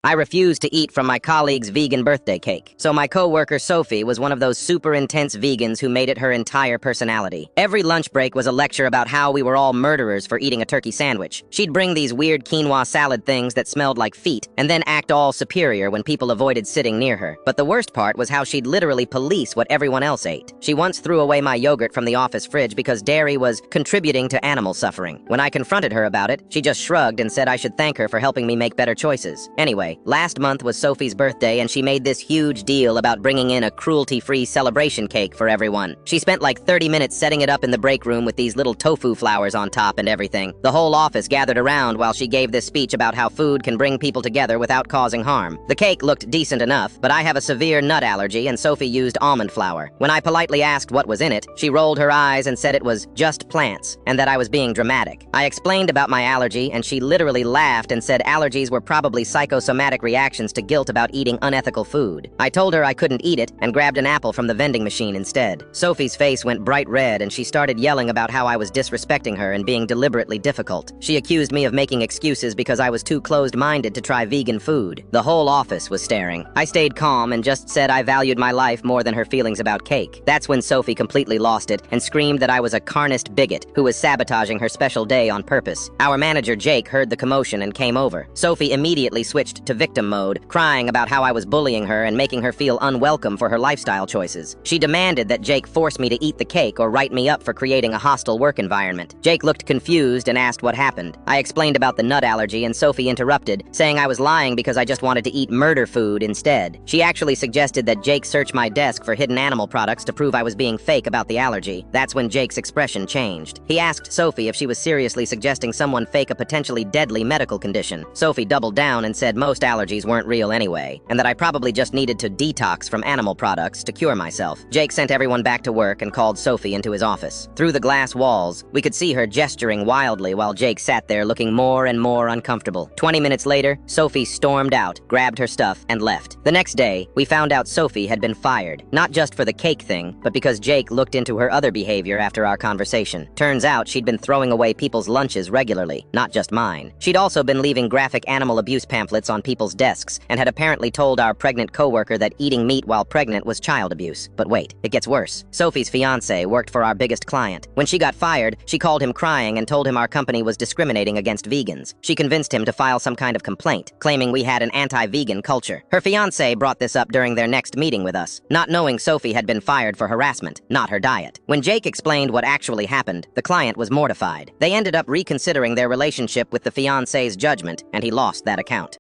I refused to eat from my colleague's vegan birthday cake, so my coworker Sophie was one of those super intense vegans who made it her entire personality. Every lunch break was a lecture about how we were all murderers for eating a turkey sandwich. She'd bring these weird quinoa salad things that smelled like feet, and then act all superior when people avoided sitting near her. But the worst part was how she'd literally police what everyone else ate. She once threw away my yogurt from the office fridge because dairy was contributing to animal suffering. When I confronted her about it, she just shrugged and said I should thank her for helping me make better choices. Anyway, last month was Sophie's birthday and she made this huge deal about bringing in a cruelty-free celebration cake for everyone. She spent like 30 minutes setting it up in the break room with these little tofu flowers on top and everything. The whole office gathered around while she gave this speech about how food can bring people together without causing harm. The cake looked decent enough, but I have a severe nut allergy and Sophie used almond flour. When I politely asked what was in it, she rolled her eyes and said it was just plants and that I was being dramatic. I explained about my allergy and she literally laughed and said allergies were probably psychosomatic reactions to guilt about eating unethical food. I told her I couldn't eat it and grabbed an apple from the vending machine instead. Sophie's face went bright red and she started yelling about how I was disrespecting her and being deliberately difficult. She accused me of making excuses because I was too closed-minded to try vegan food. The whole office was staring. I stayed calm and just said I valued my life more than her feelings about cake. That's when Sophie completely lost it and screamed that I was a carnist bigot who was sabotaging her special day on purpose. Our manager Jake heard the commotion and came over. Sophie immediately switched to victim mode, crying about how I was bullying her and making her feel unwelcome for her lifestyle choices. She demanded that Jake force me to eat the cake or write me up for creating a hostile work environment. Jake looked confused and asked what happened. I explained about the nut allergy and Sophie interrupted, saying I was lying because I just wanted to eat murder food instead. She actually suggested that Jake search my desk for hidden animal products to prove I was being fake about the allergy. That's when Jake's expression changed. He asked Sophie if she was seriously suggesting someone fake a potentially deadly medical condition. Sophie doubled down and said most allergies weren't real anyway, and that I probably just needed to detox from animal products to cure myself. Jake sent everyone back to work and called Sophie into his office. Through the glass walls, we could see her gesturing wildly while Jake sat there looking more and more uncomfortable. 20 minutes later, Sophie stormed out, grabbed her stuff, and left. The next day, we found out Sophie had been fired, not just for the cake thing, but because Jake looked into her other behavior after our conversation. Turns out she'd been throwing away people's lunches regularly, not just mine. She'd also been leaving graphic animal abuse pamphlets on people's desks and had apparently told our pregnant coworker that eating meat while pregnant was child abuse. But wait, it gets worse. Sophie's fiance worked for our biggest client. When she got fired, she called him crying and told him our company was discriminating against vegans. She convinced him to file some kind of complaint, claiming we had an anti-vegan culture. Her fiance brought this up during their next meeting with us, not knowing Sophie had been fired for harassment, not her diet. When Jake explained what actually happened, the client was mortified. They ended up reconsidering their relationship with the fiance's judgment, and he lost that account.